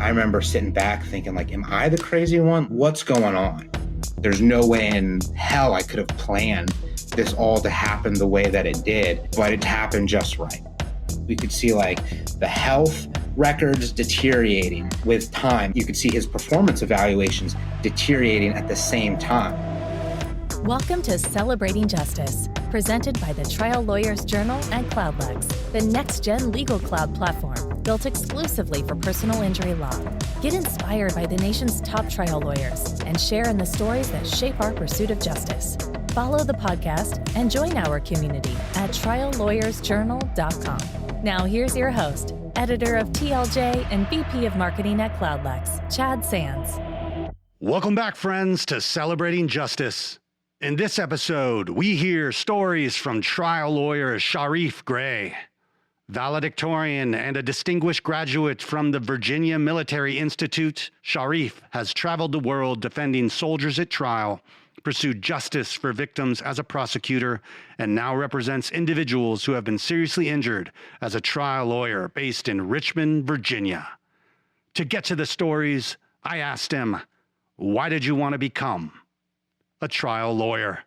I remember sitting back thinking like, am I the crazy one? What's going on? There's no way in hell I could have planned this all to happen the way that it did, but it happened just right. We could see like the health records deteriorating with time. You could see his performance evaluations deteriorating at the same time. Welcome to Celebrating Justice, presented by the Trial Lawyers Journal and Cloudlex, the next-gen legal cloud platform built exclusively for personal injury law. Get inspired by the nation's top trial lawyers and share in the stories that shape our pursuit of justice. Follow the podcast and join our community at triallawyersjournal.com. Now here's your host, editor of TLJ and VP of Marketing at Cloudlex, Chad Sands. Welcome back, friends, to Celebrating Justice. In this episode, we hear stories from trial lawyer Sharif Gray, valedictorian and a distinguished graduate from the Virginia Military Institute. Sharif has traveled the world defending soldiers at trial, pursued justice for victims as a prosecutor, and now represents individuals who have been seriously injured as a trial lawyer based in Richmond, Virginia. To get to the stories, I asked him, why did you want to become a trial lawyer?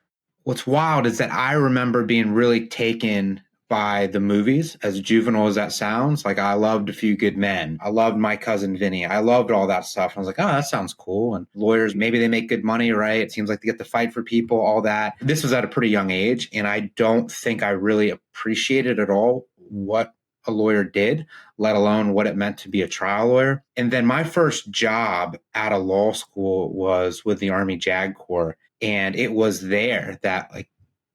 What's wild is that I remember being really taken by the movies, as juvenile as that sounds. Like, I loved A Few Good Men. I loved My Cousin Vinny. I loved all that stuff. I was like, oh, that sounds cool. And lawyers, maybe they make good money, right? It seems like they get to fight for people, all that. This was at a pretty young age, and I don't think I really appreciated at all what a lawyer did, let alone what it meant to be a trial lawyer. And then my first job at a law school was with the Army JAG Corps. And it was there that, like,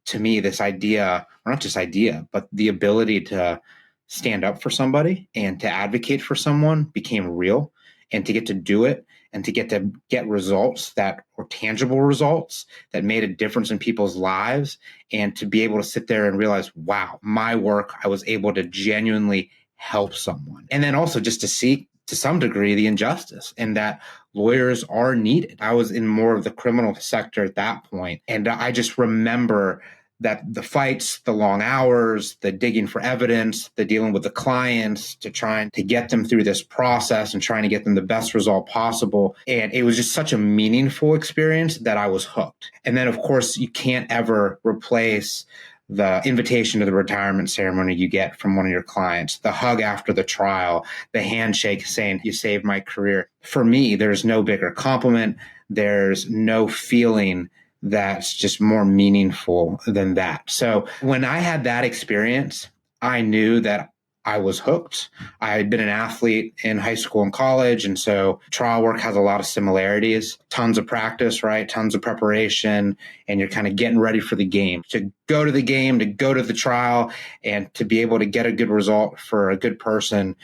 to me, this idea, or not just idea, but the ability to stand up for somebody and to advocate for someone became real, and to get to do it and to get results that were tangible results that made a difference in people's lives, and to be able to sit there and realize, wow, my work, I was able to genuinely help someone. And then also just to see, to some degree, the injustice, and that lawyers are needed. I was in more of the criminal sector at that point, and I just remember that the fights, the long hours, the digging for evidence, the dealing with the clients, to trying to get them through this process and trying to get them the best result possible. And it was just such a meaningful experience that I was hooked. And then, of course, you can't ever replace the invitation to the retirement ceremony you get from one of your clients, the hug after the trial, the handshake saying, you saved my career. For me, there's no bigger compliment. There's no feeling that's just more meaningful than that. So when I had that experience, I knew that I was hooked. I had been an athlete in high school and college, and so trial work has a lot of similarities. Tons of practice, right? Tons of preparation, and you're kind of getting ready for the game. To go to the game, to go to the trial, and to be able to get a good result for a good person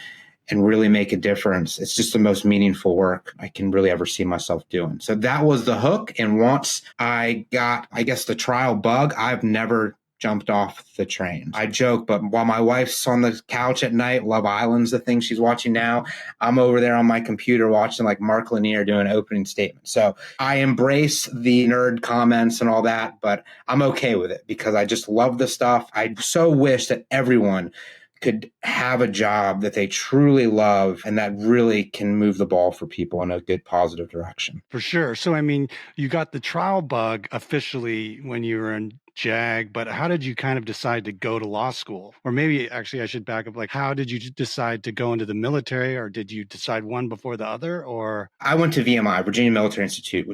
and really make a difference. It's just the most meaningful work I can really ever see myself doing. So that was the hook. And once I got, I guess, the trial bug, I've never jumped off the train. I joke, but while my wife's on the couch at night, Love Island's the thing she's watching now, I'm over there on my computer watching like Mark Lanier doing an opening statement. So I embrace the nerd comments and all that, but I'm okay with it because I just love the stuff. I so wish that everyone could have a job that they truly love and that really can move the ball for people in a good, positive direction. For sure. So, I mean, you got the trial bug officially when you were in JAG, but how did you kind of decide to go to law school? Or maybe actually I should back up, like, how did you decide to go into the military, or did you decide one before the other? Or I went to VMI, Virginia Military Institute,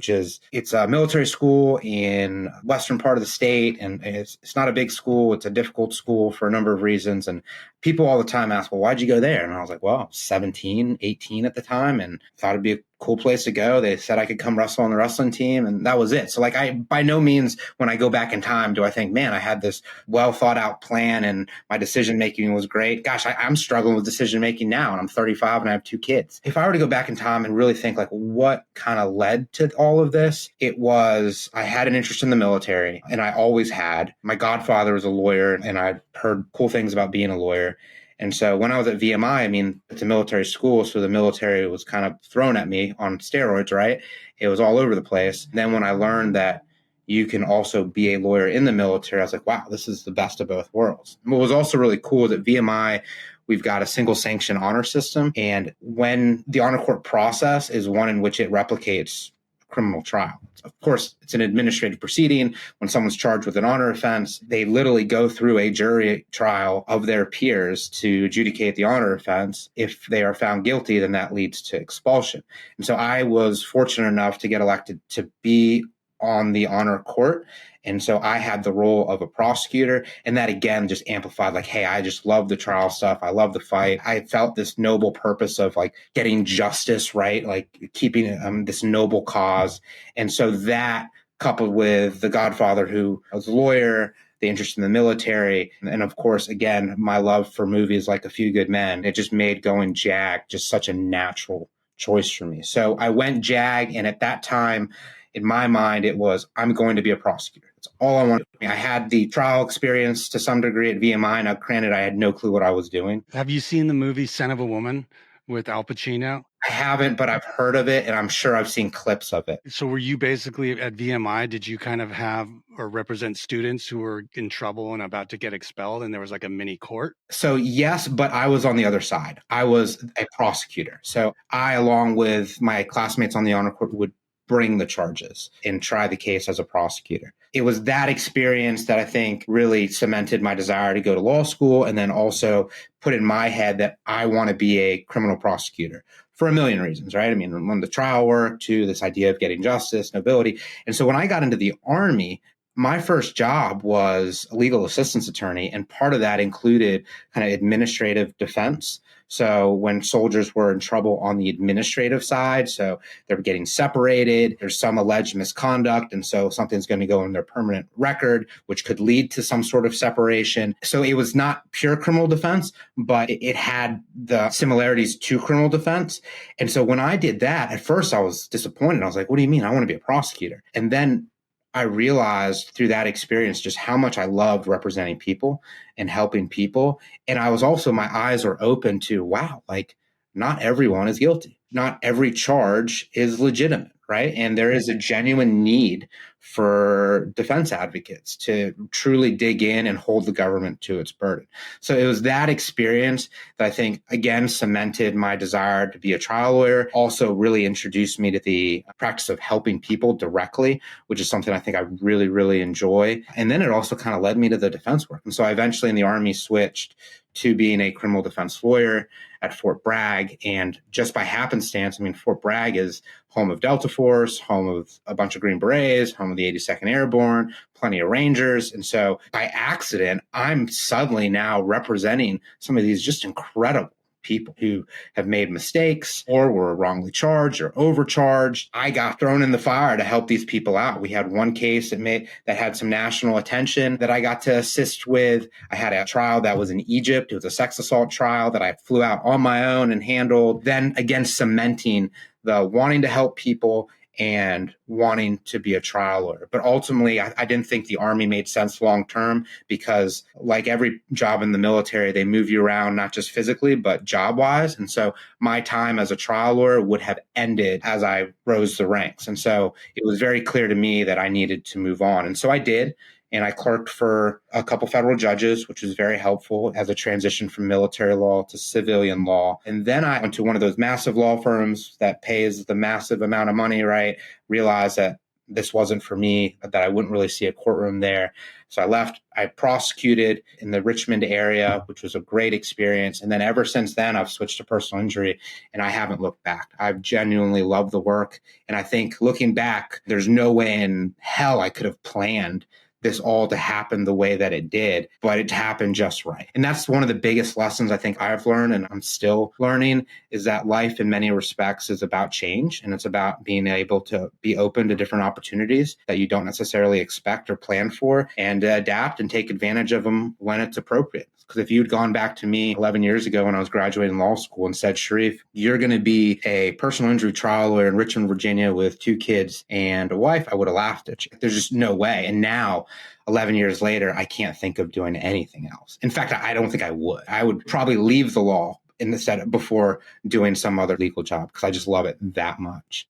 it's a military school in western part of the state, and it's not a big school. It's a difficult school for a number of reasons. And people all the time ask, well, why'd you go there? And I was like, well, 17, 18 at the time, and thought it'd be a cool place to go. They said I could come wrestle on the wrestling team, and that was it. So like, I, by no means, when I go back in time, do I think, man, I had this well thought out plan and my decision making was great. Gosh, I'm struggling with decision making now, and I'm 35 and I have 2 kids. If I were to go back in time and really think like what kind of led to all of this, it was I had an interest in the military, and I always had. My godfather was a lawyer, and I heard cool things about being a lawyer. And so when I was at VMI, I mean, it's a military school, so the military was kind of thrown at me on steroids, right? It was all over the place. Then when I learned that you can also be a lawyer in the military, I was like, wow, this is the best of both worlds. And what was also really cool is that VMI we've got a single sanction honor system. And when the honor court process is one in which it replicates criminal trial. Of course, it's an administrative proceeding. When someone's charged with an honor offense, they literally go through a jury trial of their peers to adjudicate the honor offense. If they are found guilty, then that leads to expulsion. And so I was fortunate enough to get elected to be on the honor court. And so I had the role of a prosecutor, and that again just amplified like, hey, I just love the trial stuff. I love the fight. I felt this noble purpose of like getting justice, right? Like keeping this noble cause. And so that coupled with the godfather who was a lawyer, the interest in the military, and of course, again, my love for movies like A Few Good Men, it just made going JAG just such a natural choice for me. So I went JAG, and at that time, in my mind, it was, I'm going to be a prosecutor. That's all I wanted. I had the trial experience to some degree at VMI. Now, granted, I had no clue what I was doing. Have you seen the movie Son of a Woman with Al Pacino? I haven't, but I've heard of it, and I'm sure I've seen clips of it. So were you basically at VMI, did you kind of have or represent students who were in trouble and about to get expelled, and there was like a mini court? So yes, but I was on the other side. I was a prosecutor. So I, along with my classmates on the honor court, would bring the charges and try the case as a prosecutor. It was that experience that I think really cemented my desire to go to law school, and then also put in my head that I want to be a criminal prosecutor for a million reasons, right? I mean, from the trial work to this idea of getting justice, nobility. And so when I got into the Army, my first job was a legal assistance attorney, and part of that included kind of administrative defense. So when soldiers were in trouble on the administrative side, so they're getting separated, there's some alleged misconduct, and so something's going to go in their permanent record, which could lead to some sort of separation. So it was not pure criminal defense, but it had the similarities to criminal defense. And so when I did that, at first I was disappointed. I was like, what do you mean? I want to be a prosecutor. And then I realized through that experience just how much I loved representing people and helping people. And I was also, my eyes were open to, wow, like not everyone is guilty. Not every charge is legitimate, right? And there is a genuine need for defense advocates to truly dig in and hold the government to its burden. So it was that experience that I think, again, cemented my desire to be a trial lawyer, also really introduced me to the practice of helping people directly, which is something I think I really, really enjoy. And then it also kind of led me to the defense work. And so I eventually in the Army switched to being a criminal defense lawyer at Fort Bragg. And just by happenstance, I mean, Fort Bragg is home of Delta Force, home of a bunch of Green Berets, home of the 82nd Airborne, plenty of Rangers. And so by accident, I'm suddenly now representing some of these just incredible people who have made mistakes or were wrongly charged or overcharged. I got thrown in the fire to help these people out. We had one case that had some national attention that I got to assist with. I had a trial that was in Egypt. It was a sex assault trial that I flew out on my own and handled. Then again, cementing the wanting to help people and wanting to be a trial lawyer. But ultimately, I didn't think the Army made sense long term because like every job in the military, they move you around, not just physically, but job wise. And so my time as a trial lawyer would have ended as I rose the ranks. And so it was very clear to me that I needed to move on. And so I did. And I clerked for a couple federal judges, which was very helpful as a transition from military law to civilian law. And then I went to one of those massive law firms that pays the massive amount of money, right? Realized that this wasn't for me, that I wouldn't really see a courtroom there. So I left. I prosecuted in the Richmond area, which was a great experience. And then ever since then, I've switched to personal injury and I haven't looked back. I've genuinely loved the work. And I think looking back, there's no way in hell I could have planned this all to happen the way that it did, but it happened just right. And that's one of the biggest lessons I think I've learned and I'm still learning is that life in many respects is about change. And it's about being able to be open to different opportunities that you don't necessarily expect or plan for and adapt and take advantage of them when it's appropriate. Because if you'd gone back to me 11 years ago when I was graduating law school and said, Sharif, you're going to be a personal injury trial lawyer in Richmond, Virginia with 2 kids and a wife, I would have laughed at you. There's just no way. And now, 11 years later, I can't think of doing anything else. In fact, I don't think I would. I would probably leave the law in the setup before doing some other legal job because I just love it that much.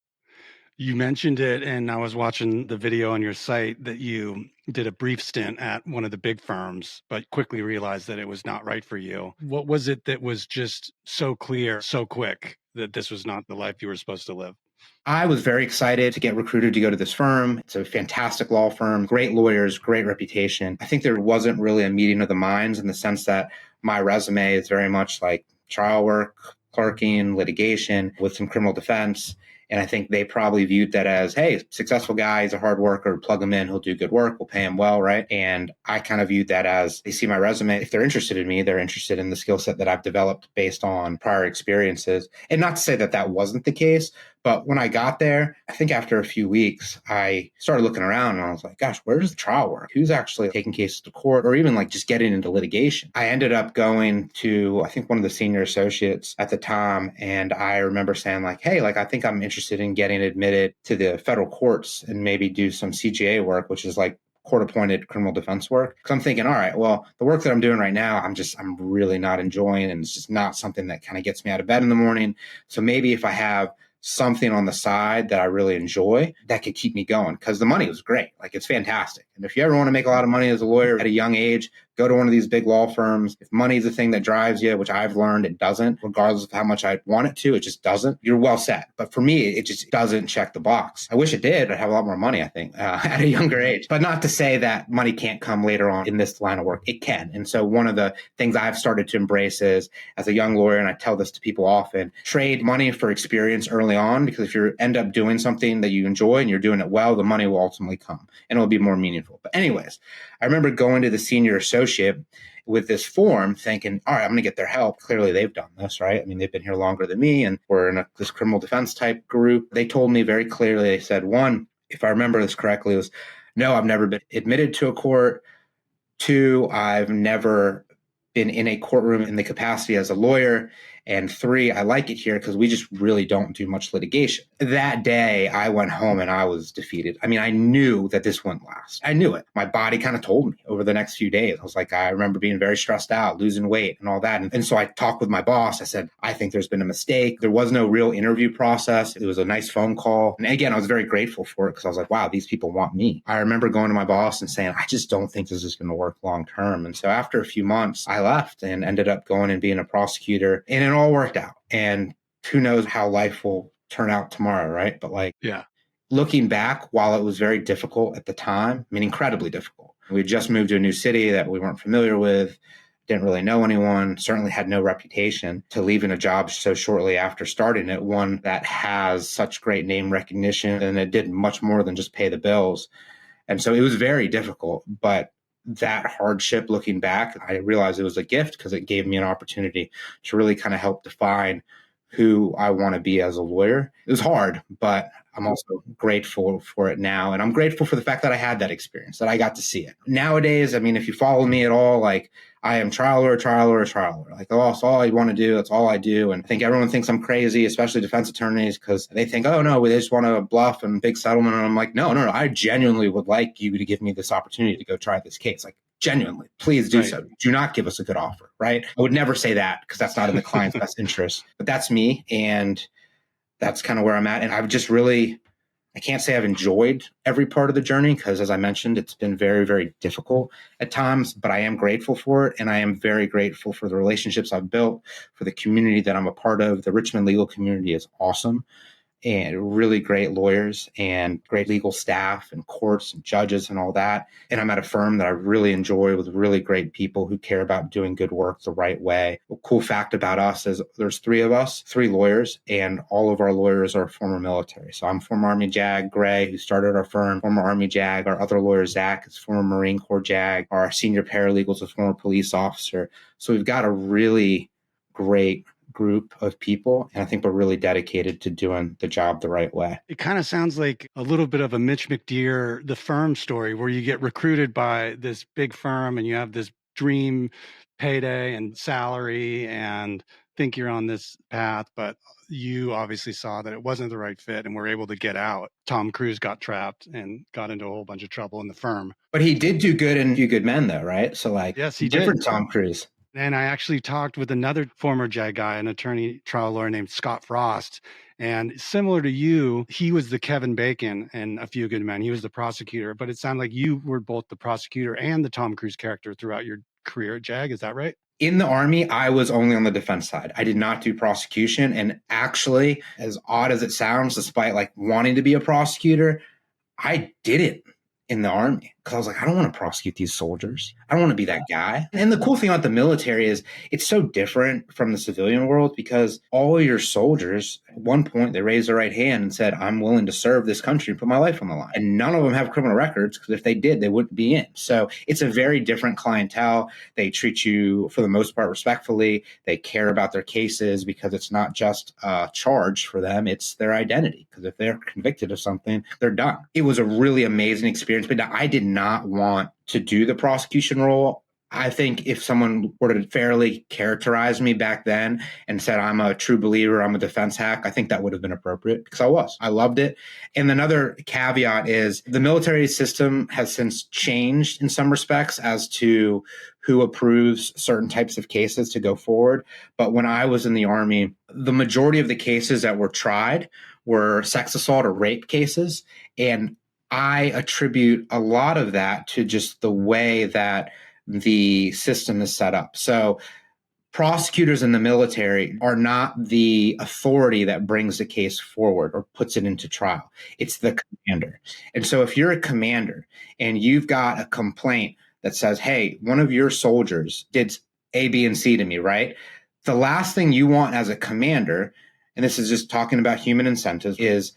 You mentioned it, and I was watching the video on your site that you did a brief stint at one of the big firms, but quickly realized that it was not right for you. What was it that was just so clear, so quick, that this was not the life you were supposed to live? I was very excited to get recruited to go to this firm. It's a fantastic law firm, great lawyers, great reputation. I think there wasn't really a meeting of the minds in the sense that my resume is very much like trial work, clerking, litigation with some criminal defense. And I think they probably viewed that as, hey, successful guy, he's a hard worker, plug him in, he'll do good work, we'll pay him well, right? And I kind of viewed that as they see my resume. If they're interested in me, they're interested in the skill set that I've developed based on prior experiences. And not to say that that wasn't the case, but when I got there, I think after a few weeks, I started looking around and I was like, gosh, where's the trial work? Who's actually taking cases to court or even like just getting into litigation? I ended up going to, I think, one of the senior associates at the time. And I remember saying like, hey, like, I think I'm interested in getting admitted to the federal courts and maybe do some CJA work, which is like court-appointed criminal defense work. Because I'm thinking, all right, well, the work that I'm doing right now, I'm really not enjoying. And it's just not something that kind of gets me out of bed in the morning. So maybe if I have something on the side that I really enjoy, that could keep me going, because the money was great. Like, it's fantastic. And if you ever want to make a lot of money as a lawyer at a young age, go to one of these big law firms. If money is the thing that drives you, which I've learned it doesn't, regardless of how much I want it to, it just doesn't. You're well set. But for me, it just doesn't check the box. I wish it did. I'd have a lot more money, I think, at a younger age. But not to say that money can't come later on in this line of work. It can. And so one of the things I've started to embrace is, as a young lawyer, and I tell this to people often, trade money for experience early on, because if you end up doing something that you enjoy and you're doing it well, the money will ultimately come and it'll be more meaningful. But anyways, I remember going to the senior associate with this form thinking, all right, I'm going to get their help. Clearly they've done this, right? I mean, they've been here longer than me and we're in this criminal defense type group. They told me very clearly, they said, one, if I remember this correctly, was, no, I've never been admitted to a court. Two, I've never been in a courtroom in the capacity as a lawyer. And three, I like it here because we just really don't do much litigation. That day, I went home and I was defeated. I mean, I knew that this wouldn't last. I knew it. My body kind of told me over the next few days. I was like, I remember being very stressed out, losing weight and all that. And so I talked with my boss. I said, I think there's been a mistake. There was no real interview process. It was a nice phone call. And again, I was very grateful for it because I was like, wow, these people want me. I remember going to my boss and saying, I just don't think this is going to work long term. And so after a few months, I left and ended up going and being a prosecutor. And it all worked out. And who knows how life will turn out tomorrow, right? But like, yeah, looking back, while it was very difficult at the time, I mean, incredibly difficult. We just moved to a new city that we weren't familiar with, didn't really know anyone, certainly had no reputation. To leaving a job so shortly after starting it, one that has such great name recognition, and it did much more than just pay the bills. And so it was very difficult, but that hardship, looking back, I realized it was a gift because it gave me an opportunity to really kind of help define who I want to be as a lawyer. It was hard, but I'm also grateful for it now. And I'm grateful for the fact that I had that experience, that I got to see it. Nowadays, I mean, if you follow me at all, like, I am trial lawyer. Like, oh, that's all I want to do. That's all I do. And I think everyone thinks I'm crazy, especially defense attorneys, because they think, oh, no, they just want to bluff and big settlement. And I'm like, no. I genuinely would like you to give me this opportunity to go try this case. Like, genuinely, please do so. Do not give us a good offer, right? I would never say that because that's not in the client's best interest. But that's me. And that's kind of where I'm at. And I've just really, I can't say I've enjoyed every part of the journey because, as I mentioned, it's been very, very difficult at times, but I am grateful for it. And I am very grateful for the relationships I've built, for the community that I'm a part of. The Richmond legal community is awesome, and really great lawyers and great legal staff and courts and judges and all that. And I'm at a firm that I really enjoy with really great people who care about doing good work the right way. A cool fact about us is there's three of us, three lawyers, and all of our lawyers are former military. So I'm former Army JAG, Gray, who started our firm, former Army JAG. Our other lawyer, Zach, is former Marine Corps JAG. Our senior paralegal is a former police officer. So we've got a really great group of people, and I think we're really dedicated to doing the job the right way. It kind of sounds like a little bit of a Mitch McDeere, the firm story, where you get recruited by this big firm and you have this dream payday and salary and think you're on this path, but you obviously saw that it wasn't the right fit and were able to get out. Tom Cruise got trapped and got into a whole bunch of trouble in the firm. But he did do good in Few Good Men, though, right? So like, yes, he different did. Tom Cruise. And I actually talked with another former JAG guy, an attorney trial lawyer named Scott Frost. And similar to you, he was the Kevin Bacon in A Few Good Men. He was the prosecutor, but it sounded like you were both the prosecutor and the Tom Cruise character throughout your career at JAG. Is that right? In the Army, I was only on the defense side. I did not do prosecution. And actually, as odd as it sounds, despite like wanting to be a prosecutor, I didn't in the Army because I was like, I don't want to prosecute these soldiers. I don't want to be that guy. And the cool thing about the military is it's so different from the civilian world because all your soldiers, at one point, they raised their right hand and said, I'm willing to serve this country and put my life on the line. And none of them have criminal records because if they did, they wouldn't be in. So it's a very different clientele. They treat you, for the most part, respectfully. They care about their cases because it's not just a charge for them. It's their identity. Because if they're convicted of something, they're done. It was a really amazing experience, but I did not want to do the prosecution role. I think if someone were to fairly characterize me back then and said I'm a true believer, I'm a defense hack, I think that would have been appropriate because I was. I loved it. And another caveat is the military system has since changed in some respects as to who approves certain types of cases to go forward. But when I was in the Army, the majority of the cases that were tried were sex assault or rape cases. And I attribute a lot of that to just the way that the system is set up. So prosecutors in the military are not the authority that brings the case forward or puts it into trial. It's the commander. And so if you're a commander and you've got a complaint that says, hey, one of your soldiers did A, B, and C to me, right? The last thing you want as a commander, and this is just talking about human incentives, is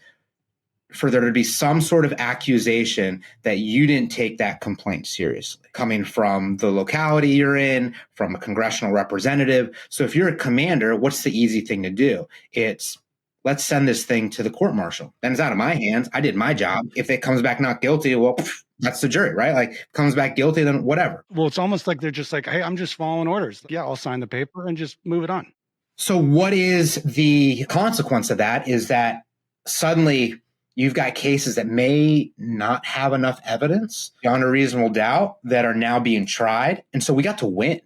for there to be some sort of accusation that you didn't take that complaint seriously, coming from the locality you're in, from a congressional representative. So if you're a commander, what's the easy thing to do? It's, let's send this thing to the court martial. Then it's out of my hands. I did my job. If it comes back not guilty, well, that's the jury, right? Like, if it comes back guilty, then whatever. Well, it's almost like they're just like, hey, I'm just following orders. Yeah, I'll sign the paper and just move it on. So what is the consequence of that is that suddenly you've got cases that may not have enough evidence beyond a reasonable doubt that are now being tried. And so we got to win.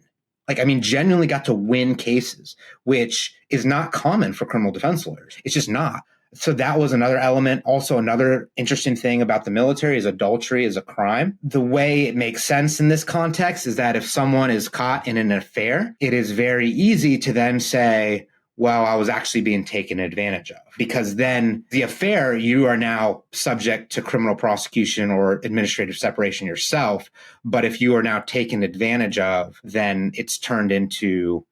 Genuinely got to win cases, which is not common for criminal defense lawyers. It's just not. So that was another element. Also, another interesting thing about the military is adultery is a crime. The way it makes sense in this context is that if someone is caught in an affair, it is very easy to then say, well, I was actually being taken advantage of, because then the affair, you are now subject to criminal prosecution or administrative separation yourself. But if you are now taken advantage of, then it's turned into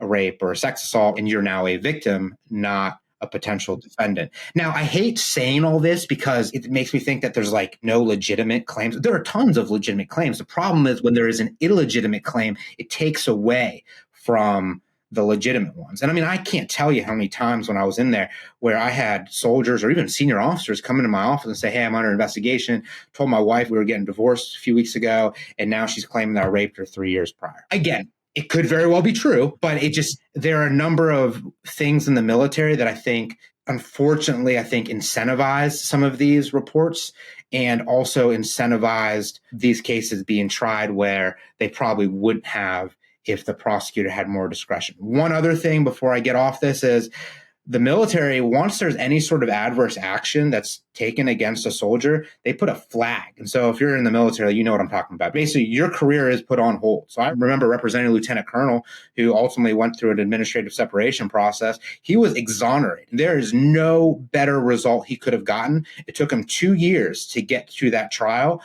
a rape or a sex assault, and you're now a victim, not a potential defendant. Now, I hate saying all this because it makes me think that there's like no legitimate claims. There are tons of legitimate claims. The problem is when there is an illegitimate claim, it takes away from the legitimate ones. And I can't tell you how many times when I was in there where I had soldiers or even senior officers come into my office and say, hey, I'm under investigation. Told my wife we were getting divorced a few weeks ago, and now she's claiming that I raped her 3 years prior. Again, it could very well be true, but there are a number of things in the military that I think, unfortunately, incentivized some of these reports and also incentivized these cases being tried where they probably wouldn't have if the prosecutor had more discretion. One other thing before I get off this is the military, once there's any sort of adverse action that's taken against a soldier, they put a flag. And so if you're in the military, you know what I'm talking about. Basically, your career is put on hold. So I remember representing a lieutenant colonel who ultimately went through an administrative separation process. He was exonerated. There is no better result he could have gotten. It took him 2 years to get through that trial.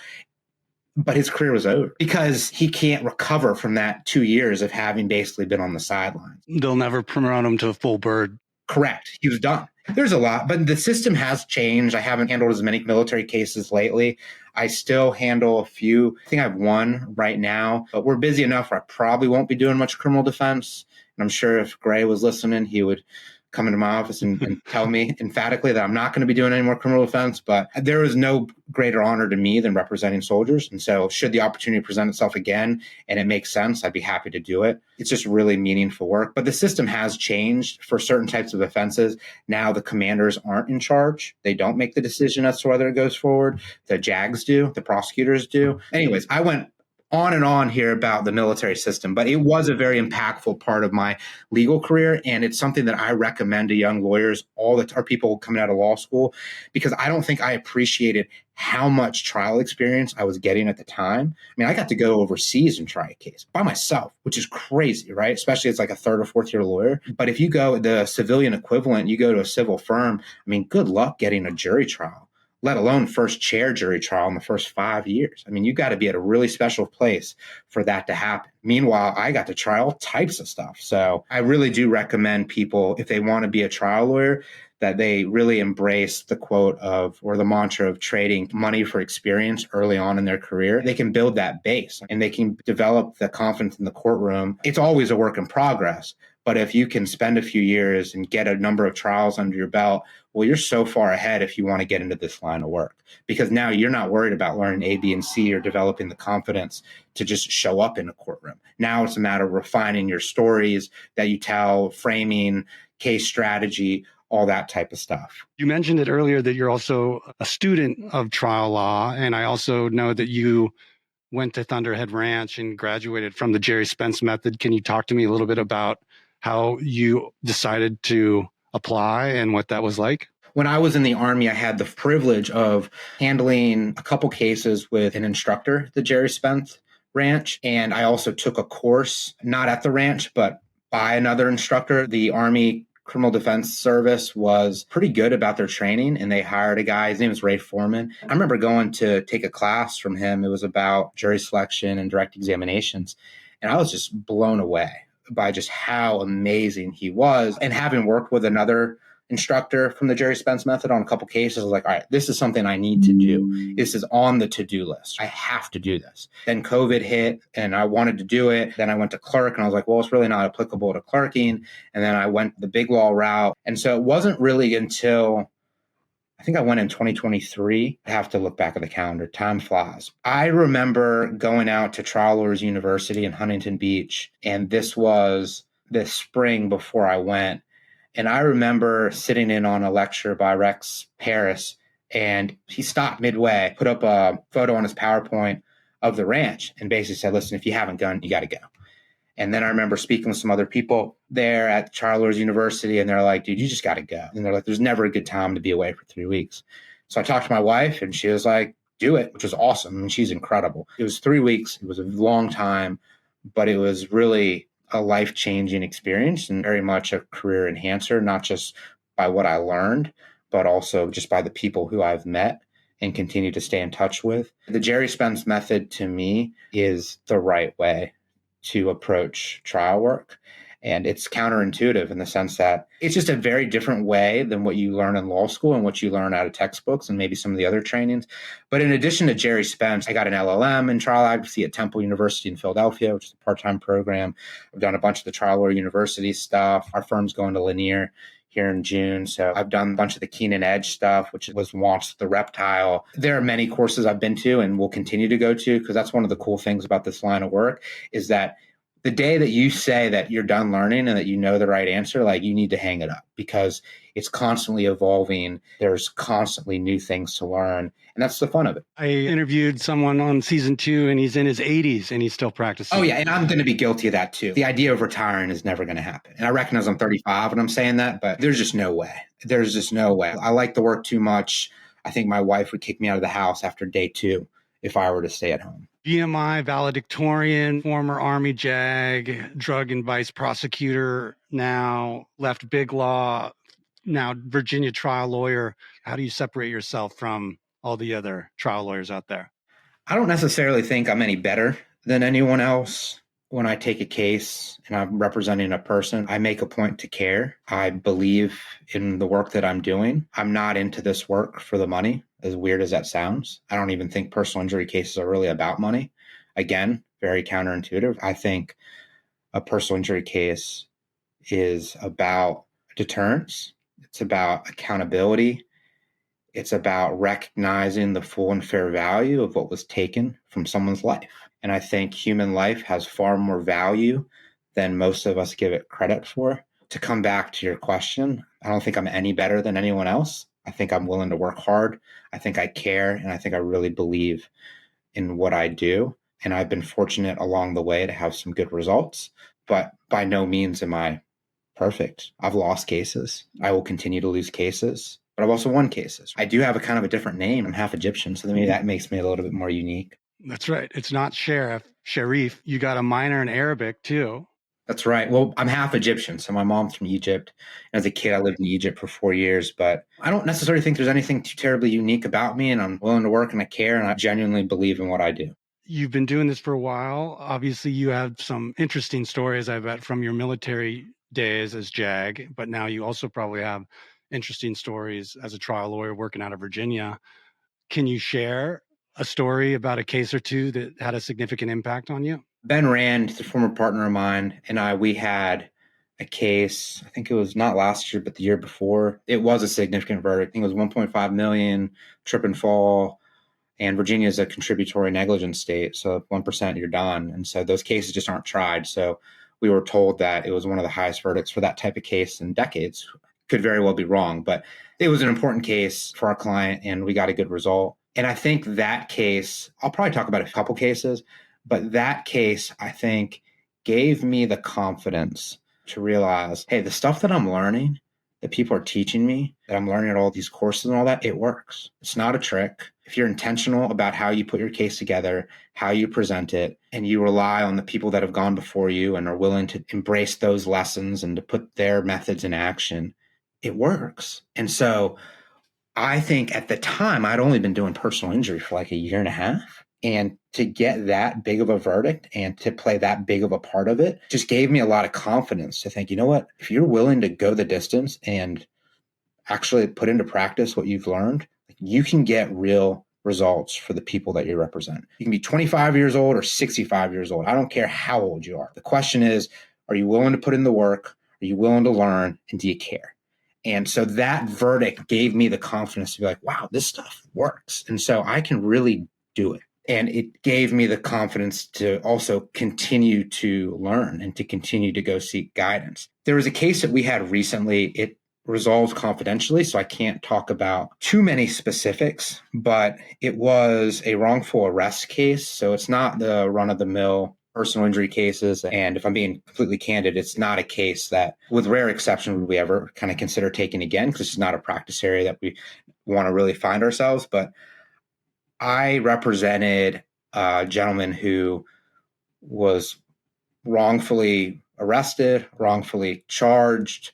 But his career was over because he can't recover from that 2 years of having basically been on the sidelines. They'll never promote him to a full bird. Correct. He was done. There's a lot, but the system has changed. I haven't handled as many military cases lately. I still handle a few. I think I have one right now, but we're busy enough where I probably won't be doing much criminal defense. And I'm sure if Gray was listening, he would come into my office and tell me emphatically that I'm not going to be doing any more criminal defense. But there is no greater honor to me than representing soldiers. And so should the opportunity present itself again and it makes sense, I'd be happy to do it. It's just really meaningful work. But the system has changed for certain types of offenses. Now the commanders aren't in charge. They don't make the decision as to whether it goes forward. The JAGs do. The prosecutors do. Anyways, I went on and on here about the military system, but it was a very impactful part of my legal career. And it's something that I recommend to young lawyers, or people coming out of law school, because I don't think I appreciated how much trial experience I was getting at the time. I mean, I got to go overseas and try a case by myself, which is crazy, right? Especially as like a third or fourth year lawyer. But if you go the civilian equivalent, you go to a civil firm, I mean, good luck getting a jury trial, let alone first chair jury trial in the first 5 years. I mean, you got to be at a really special place for that to happen. Meanwhile, I got to try all types of stuff. So I really do recommend people, if they want to be a trial lawyer, that they really embrace the quote of, or the mantra of, trading money for experience early on in their career. They can build that base and they can develop the confidence in the courtroom. It's always a work in progress. But if you can spend a few years and get a number of trials under your belt, well, you're so far ahead if you want to get into this line of work, because now you're not worried about learning A, B, and C or developing the confidence to just show up in a courtroom. Now it's a matter of refining your stories that you tell, framing, case strategy, all that type of stuff. You mentioned it earlier that you're also a student of trial law. And I also know that you went to Thunderhead Ranch and graduated from the Jerry Spence method. Can you talk to me a little bit about how you decided to apply and what that was like? When I was in the Army, I had the privilege of handling a couple cases with an instructor at the Jerry Spence Ranch. And I also took a course, not at the ranch, but by another instructor. The Army Criminal Defense Service was pretty good about their training, and they hired a guy. His name was Ray Foreman. I remember going to take a class from him. It was about jury selection and direct examinations. And I was just blown away by just how amazing he was. And having worked with another instructor from the Jerry Spence method on a couple cases, I was like, all right, this is something I need to do. This is on the to-do list. I have to do this. Then COVID hit and I wanted to do it. Then I went to clerk and I was like, well, it's really not applicable to clerking. And then I went the big law route. And so it wasn't really until I think I went in 2023. I have to look back at the calendar. Time flies. I remember going out to Trial Lawyers University in Huntington Beach. And this was the spring before I went. And I remember sitting in on a lecture by Rex Paris, and he stopped midway, put up a photo on his PowerPoint of the ranch, and basically said, listen, if you haven't gone, you got to go. And then I remember speaking with some other people there at Trial Lawyers University, and they're like, dude, you just got to go. And they're like, there's never a good time to be away for 3 weeks. So I talked to my wife, and she was like, do it, which was awesome. And she's incredible. It was 3 weeks. It was a long time, but it was really a life-changing experience and very much a career enhancer, not just by what I learned, but also just by the people who I've met and continue to stay in touch with. The Jerry Spence method to me is the right way to approach trial work. And it's counterintuitive in the sense that it's just a very different way than what you learn in law school and what you learn out of textbooks and maybe some of the other trainings. But in addition to Jerry Spence, I got an LLM in trial advocacy at Temple University in Philadelphia, which is a part-time program. I've done a bunch of the Trial Lawyer University stuff. Our firm's going to Lanier here in June. So I've done a bunch of the Keenan Edge stuff, which was launched the Reptile. There are many courses I've been to and will continue to go to, because that's one of the cool things about this line of work is that the day that you say that you're done learning and that you know the right answer, like you need to hang it up, because it's constantly evolving. There's constantly new things to learn. And that's the fun of it. I interviewed someone on season 2 and he's in his 80s and he's still practicing. Oh yeah. And I'm going to be guilty of that too. The idea of retiring is never going to happen. And I recognize I'm 35 when I'm saying that, but there's just no way. There's just no way. I like the work too much. I think my wife would kick me out of the house after day 2 if I were to stay at home. BMI valedictorian, former Army JAG, drug and vice prosecutor, now left big law, now Virginia trial lawyer. How do you separate yourself from all the other trial lawyers out there? I don't necessarily think I'm any better than anyone else. When I take a case and I'm representing a person, I make a point to care. I believe in the work that I'm doing. I'm not into this work for the money, as weird as that sounds. I don't even think personal injury cases are really about money. Again, very counterintuitive. I think a personal injury case is about deterrence. It's about accountability. It's about recognizing the full and fair value of what was taken from someone's life. And I think human life has far more value than most of us give it credit for. To come back to your question, I don't think I'm any better than anyone else. I think I'm willing to work hard. I think I care. And I think I really believe in what I do. And I've been fortunate along the way to have some good results, but by no means am I perfect. I've lost cases. I will continue to lose cases, but I've also won cases. I do have a kind of a different name. I'm half Egyptian, so maybe that makes me a little bit more unique. That's right. It's not Sheriff, Sharif. You got a minor in Arabic too. That's right. Well, I'm half Egyptian, so my mom's from Egypt. As a kid, I lived in Egypt for 4 years, but I don't necessarily think there's anything too terribly unique about me, and I'm willing to work and I care, and I genuinely believe in what I do. You've been doing this for a while. Obviously, you have some interesting stories, I bet, from your military days as JAG, but now you also probably have interesting stories as a trial lawyer working out of Virginia. Can you share a story about a case or two that had a significant impact on you? Ben Rand, the former partner of mine, and we had a case, I think it was not last year, but the year before. It was a significant verdict. I think it was 1.5 million, trip and fall. And Virginia is a contributory negligence state. So 1%, you're done. And so those cases just aren't tried. So we were told that it was one of the highest verdicts for that type of case in decades. Could very well be wrong, but it was an important case for our client and we got a good result. And I think that case, I'll probably talk about a couple cases, but that case, I think, gave me the confidence to realize, hey, the stuff that I'm learning, that people are teaching me, that I'm learning at all these courses and all that, it works. It's not a trick. If you're intentional about how you put your case together, how you present it, and you rely on the people that have gone before you and are willing to embrace those lessons and to put their methods in action, it works. And so I think at the time, I'd only been doing personal injury for like a year and a half. And to get that big of a verdict and to play that big of a part of it just gave me a lot of confidence to think, you know what, if you're willing to go the distance and actually put into practice what you've learned, you can get real results for the people that you represent. You can be 25 years old or 65 years old. I don't care how old you are. The question is, are you willing to put in the work? Are you willing to learn? And do you care? And so that verdict gave me the confidence to be like, wow, this stuff works. And so I can really do it. And it gave me the confidence to also continue to learn and to continue to go seek guidance. There was a case that we had recently. It resolved confidentially, so I can't talk about too many specifics, but it was a wrongful arrest case. So it's not the run-of-the-mill personal injury cases. And if I'm being completely candid, it's not a case that, with rare exception, would we ever kind of consider taking again, because it's not a practice area that we want to really find ourselves. But I represented a gentleman who was wrongfully arrested, wrongfully charged,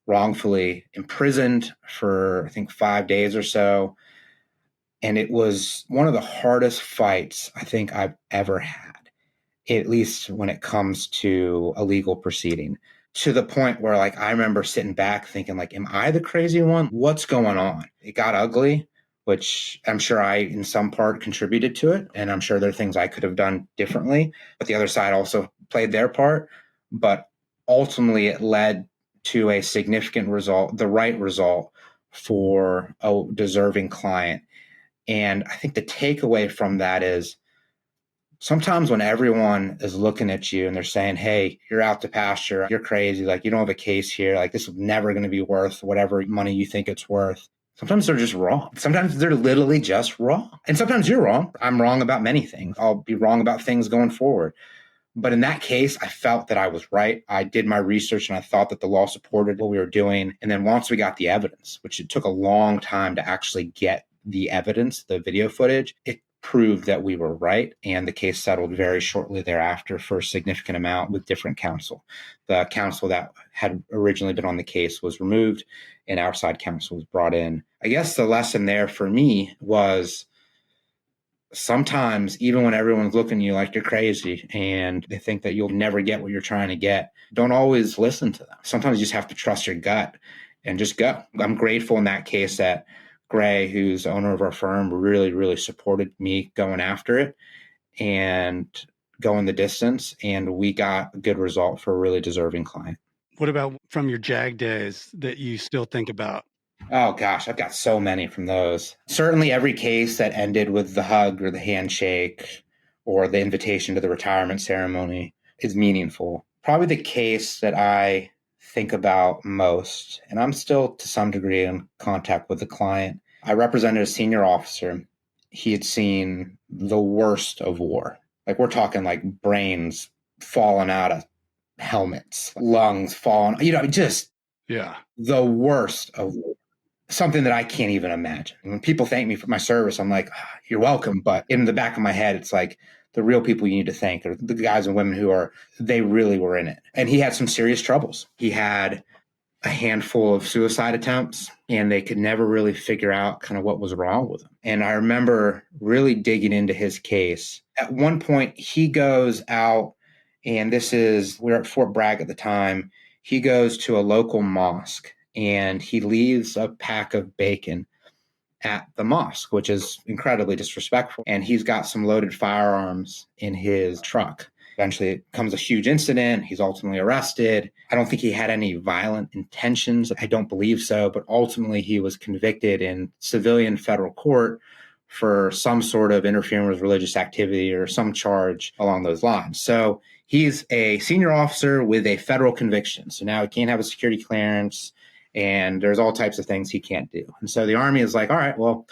wrongfully imprisoned for, I think, 5 days or so. And it was one of the hardest fights I think I've ever had, at least when it comes to a legal proceeding, to the point where, like, I remember sitting back thinking, like, am I the crazy one? What's going on? It got ugly, which I'm sure I, in some part, contributed to it. And I'm sure there are things I could have done differently, but the other side also played their part. But ultimately, it led to a significant result, the right result for a deserving client. And I think the takeaway from that is sometimes when everyone is looking at you and they're saying, hey, you're out to pasture, you're crazy, like you don't have a case here, like this is never going to be worth whatever money you think it's worth. Sometimes they're just wrong. Sometimes they're literally just wrong. And sometimes you're wrong. I'm wrong about many things. I'll be wrong about things going forward. But in that case, I felt that I was right. I did my research and I thought that the law supported what we were doing. And then once we got the evidence, which it took a long time to actually get the evidence, the video footage, it proved that we were right. And the case settled very shortly thereafter for a significant amount with different counsel. The counsel that had originally been on the case was removed and our side counsel was brought in. I guess the lesson there for me was sometimes, even when everyone's looking at you like you're crazy and they think that you'll never get what you're trying to get, don't always listen to them. Sometimes you just have to trust your gut and just go. I'm grateful in that case that Gray, who's the owner of our firm, really, really supported me going after it and going the distance. And we got a good result for a really deserving client. What about from your JAG days that you still think about? Oh, gosh, I've got so many from those. Certainly every case that ended with the hug or the handshake or the invitation to the retirement ceremony is meaningful. Probably the case that I think about most, and I'm still to some degree in contact with the client. I represented a senior officer. He had seen the worst of war. Like we're talking like brains falling out of helmets, lungs falling, just the worst of something that I can't even imagine. When people thank me for my service, I'm like, you're welcome. But in the back of my head, it's like the real people you need to thank are the guys and women they really were in it. And he had some serious troubles. He had a handful of suicide attempts, and they could never really figure out kind of what was wrong with him. And I remember really digging into his case. At one point, he goes out, and we're at Fort Bragg at the time. He goes to a local mosque, and he leaves a pack of bacon at the mosque, which is incredibly disrespectful. And he's got some loaded firearms in his truck. Eventually, it becomes a huge incident. He's ultimately arrested. I don't think he had any violent intentions. I don't believe so. But ultimately, he was convicted in civilian federal court for some sort of interfering with religious activity or some charge along those lines. So he's a senior officer with a federal conviction. So now he can't have a security clearance, and there's all types of things he can't do. And so the Army is like, all right, well,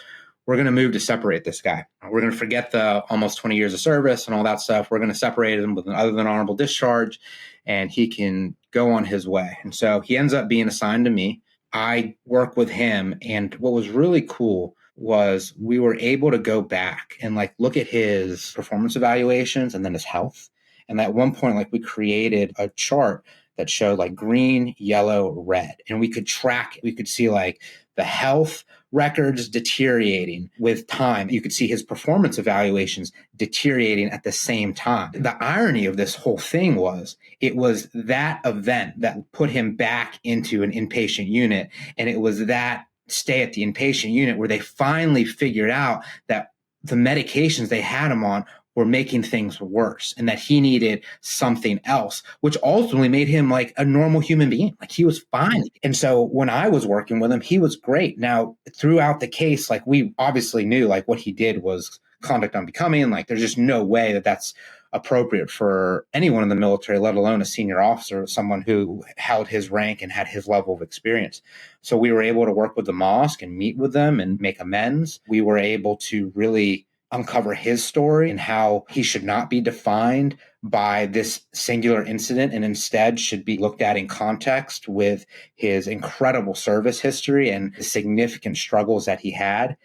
we're going to move to separate this guy. We're going to forget the almost 20 years of service and all that stuff. We're going to separate him with an other than honorable discharge, and he can go on his way. And so he ends up being assigned to me. I work with him. And what was really cool was we were able to go back and like look at his performance evaluations and then his health. And at one point, like we created a chart that showed like green, yellow, red, and we could track it. We could see like the health records deteriorating with time. You could see his performance evaluations deteriorating at the same time. The irony of this whole thing was it was that event that put him back into an inpatient unit. And it was that stay at the inpatient unit where they finally figured out that the medications they had him on were making things worse and that he needed something else, which ultimately made him like a normal human being. Like he was fine. And so when I was working with him, he was great. Now, throughout the case, like we obviously knew like what he did was conduct unbecoming. Like there's just no way that that's appropriate for anyone in the military, let alone a senior officer, someone who held his rank and had his level of experience. So we were able to work with the mosque and meet with them and make amends. We were able to really uncover his story and how he should not be defined by this singular incident and instead should be looked at in context with his incredible service history and the significant struggles that he had.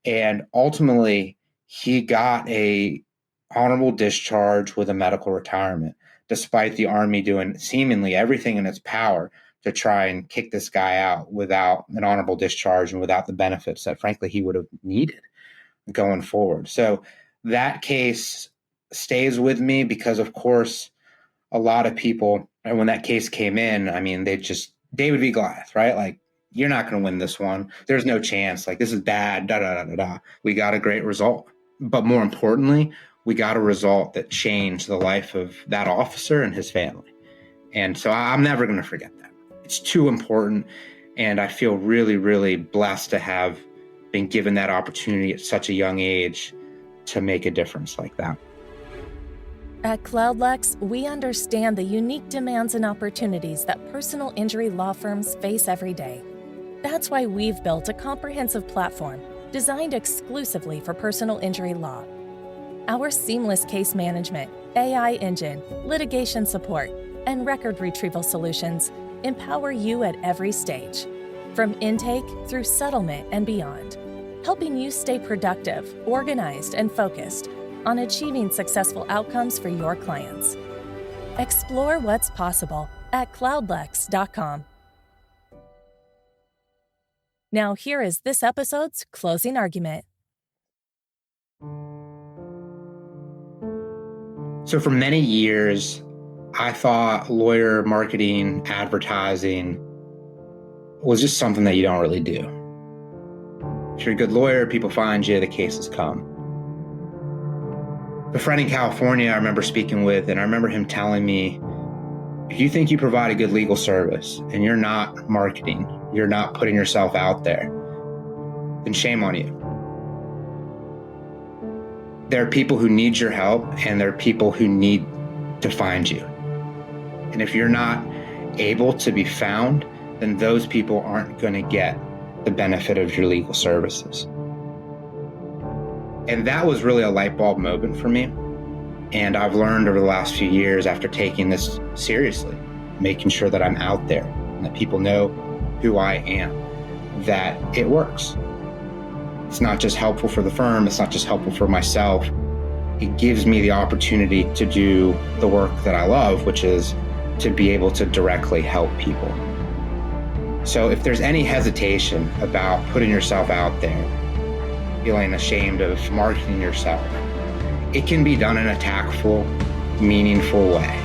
And ultimately, he got a honorable discharge with a medical retirement, despite the Army doing seemingly everything in its power to try and kick this guy out without an honorable discharge and without the benefits that, frankly, he would have needed going forward. So that case stays with me because, of course, a lot of people, and when that case came in, I mean, David v. Goliath, right? Like, you're not going to win this one. There's no chance. Like, this is bad, da-da-da-da-da. We got a great result. But more importantly, we got a result that changed the life of that officer and his family. And so I'm never going to forget that. It's too important. And I feel really, really blessed to have been given that opportunity at such a young age to make a difference like that. At Cloudlex, we understand the unique demands and opportunities that personal injury law firms face every day. That's why we've built a comprehensive platform designed exclusively for personal injury law. Our seamless case management, AI engine, litigation support, and record retrieval solutions empower you at every stage, from intake through settlement and beyond, helping you stay productive, organized, and focused on achieving successful outcomes for your clients. Explore what's possible at cloudlex.com. Now here is this episode's closing argument. So for many years, I thought lawyer marketing, advertising was just something that you don't really do. If you're a good lawyer, people find you, the cases come. A friend in California I remember speaking with, and I remember him telling me, if you think you provide a good legal service and you're not marketing, you're not putting yourself out there, then shame on you. There are people who need your help, and there are people who need to find you. And if you're not able to be found, then those people aren't going to get the benefit of your legal services. And that was really a light bulb moment for me. And I've learned over the last few years, after taking this seriously, making sure that I'm out there and that people know who I am, that it works. It's not just helpful for the firm, it's not just helpful for myself. It gives me the opportunity to do the work that I love, which is to be able to directly help people. So if there's any hesitation about putting yourself out there, feeling ashamed of marketing yourself, it can be done in a tactful, meaningful way.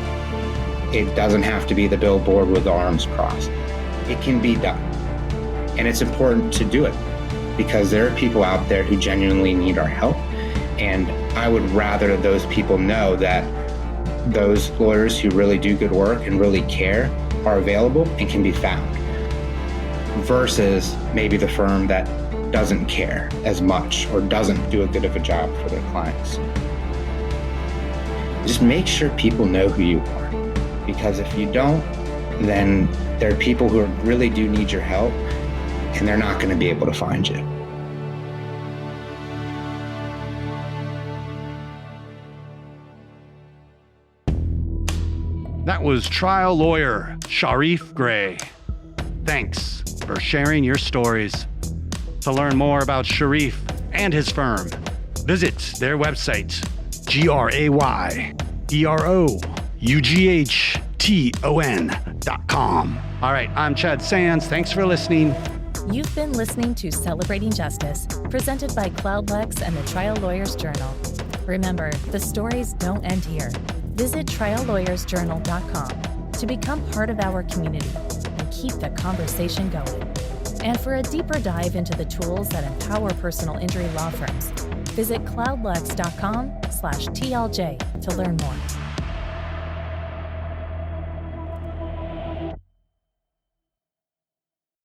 It doesn't have to be the billboard with the arms crossed. It can be done. And it's important to do it because there are people out there who genuinely need our help. And I would rather those people know that those lawyers who really do good work and really care are available and can be found, versus maybe the firm that doesn't care as much or doesn't do a good of a job for their clients. Just make sure people know who you are, because if you don't, then there are people who really do need your help and they're not going to be able to find you. That was trial lawyer Sharif Gray. Thanks for sharing your stories. To learn more about Sharif and his firm, visit their website, GRAYEROUGHTON.com. All right, I'm Chad Sands. Thanks for listening. You've been listening to Celebrating Justice, presented by CloudLex and the Trial Lawyers Journal. Remember, the stories don't end here. Visit triallawyersjournal.com to become part of our community and keep the conversation going. And for a deeper dive into the tools that empower personal injury law firms, visit cloudlex.com/TLJ to learn more.